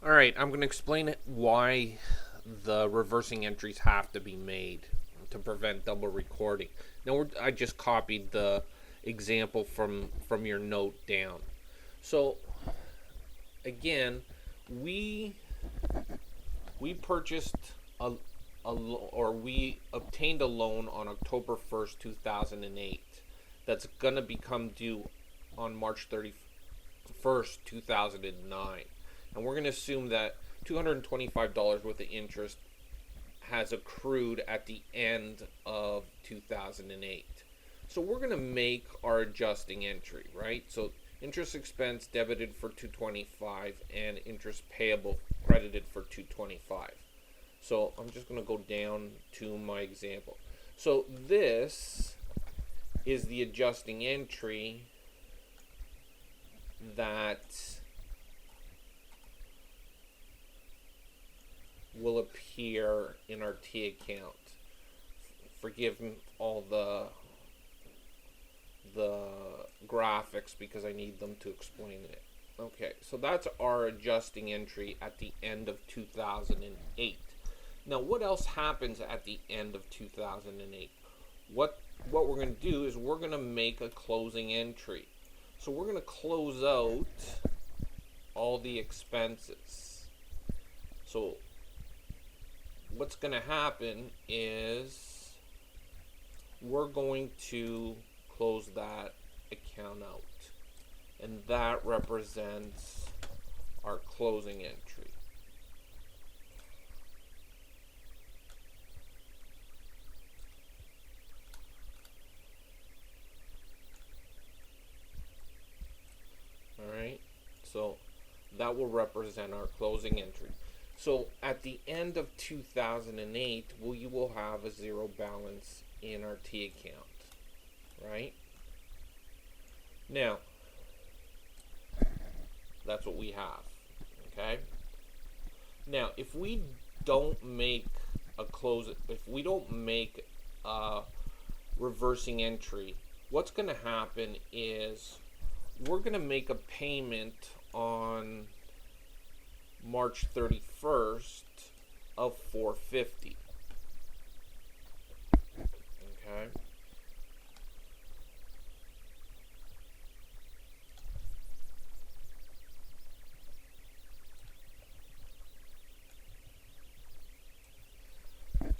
Alright, I'm going to explain why the reversing entries have to be made to prevent double recording. Now, I just copied the example from your note down. So, again, we purchased we obtained a loan on October 1st, 2008 that's going to become due on March 31st, 2009. And we're going to assume that $225 worth of interest has accrued at the end of 2008. So we're going to make our adjusting entry, right? So interest expense debited for 225 and interest payable credited for 225. So I'm just going to go down to my example. So this is the adjusting entry that will appear in our T account. Forgive all the graphics because I need them to explain it. Okay, so that's our adjusting entry at the end of 2008. Now, what else happens at the end of 2008? What we're going to do is we're going to make a closing entry. So we're going to close out all the expenses. So what's going to happen is we're going to close that account out, and that represents our closing entry. Alright, so that will represent our closing entry. So at the end of 2008, you will have a zero balance in our T account, right? Now, that's what we have, okay? Now, if we don't make a reversing entry, what's going to happen is we're going to make a payment on March 31st of $450. Okay.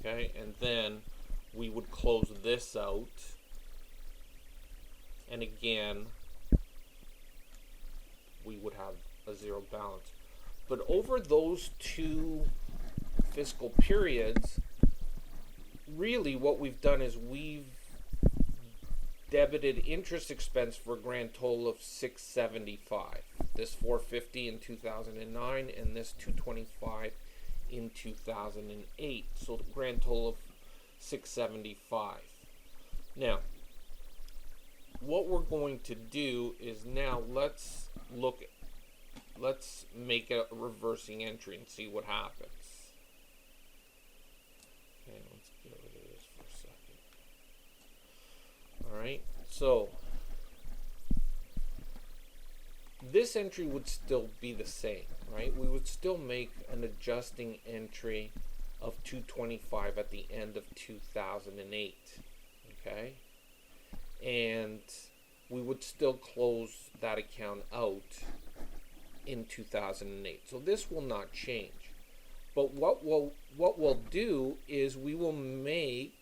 Okay, and then we would close this out, and again we would have a zero balance. But over those two fiscal periods, really what we've done is we've debited interest expense for a grand total of $675. This $450 in 2009 and this $225 in 2008. So the grand total of $675. Now, what we're going to do is now let's make a reversing entry and see what happens. Okay, let's get rid of this for a second. Alright, so this entry would still be the same, right? We would still make an adjusting entry of 225 at the end of 2008, okay? And we would still close that account out in 2008. So this will not change. But what we'll do is we will make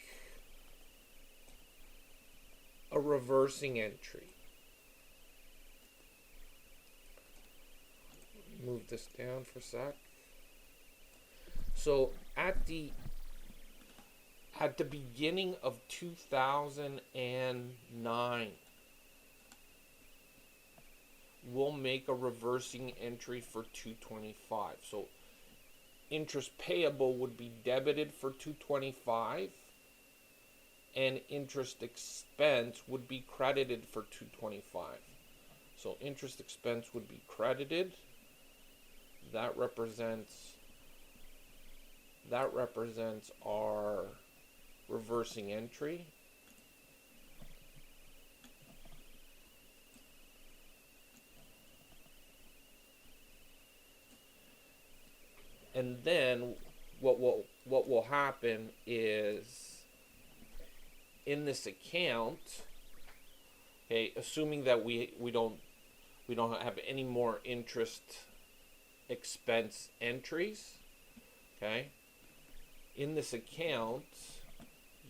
a reversing entry. Move this down for a sec. So at the beginning of 2009, we'll make a reversing entry for 225. So interest payable would be debited for 225 and interest expense would be credited for 225. So interest expense would be credited. That represents our reversing entry. And then what will happen is in this account, okay, assuming that we don't have any more interest expense entries, okay, in this account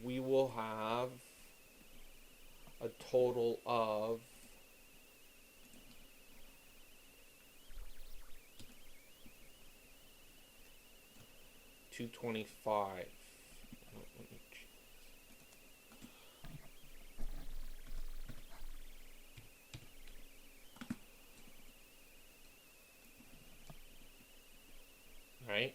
we will have a total of $225. Right?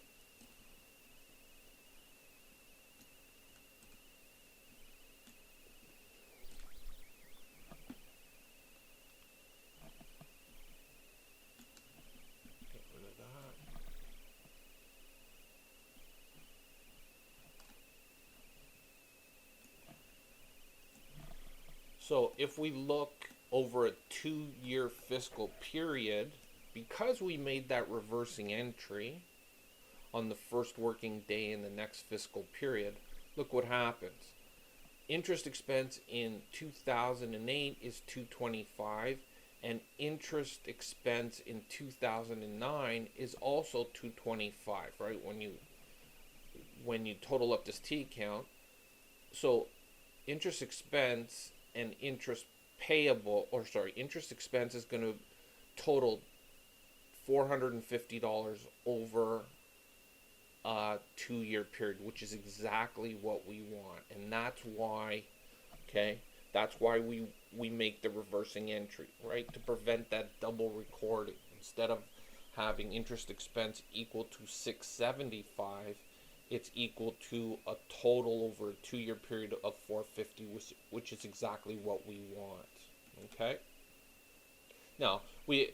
Get rid of that. So if we look over a 2-year fiscal period, because we made that reversing entry on the first working day in the next fiscal period, look what happens. Interest expense in 2008 is 225, and interest expense in 2009 is also 225, right? When you total up this T account, so interest expense and interest payable, or sorry, interest expense is going to total $450 over a 2-year period, which is exactly what we want. And that's why, okay, that's why we make the reversing entry, right? To prevent that double recording. Instead of having interest expense equal to 675, it's equal to a total over a 2-year period of 450, which is exactly what we want. Okay. Now we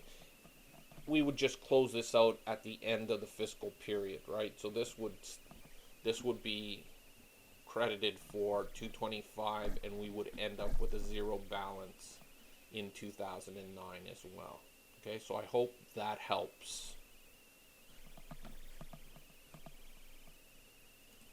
would just close this out at the end of the fiscal period, right? So this would be credited for 225, and we would end up with a zero balance in 2009 as well. Okay, so I hope that helps.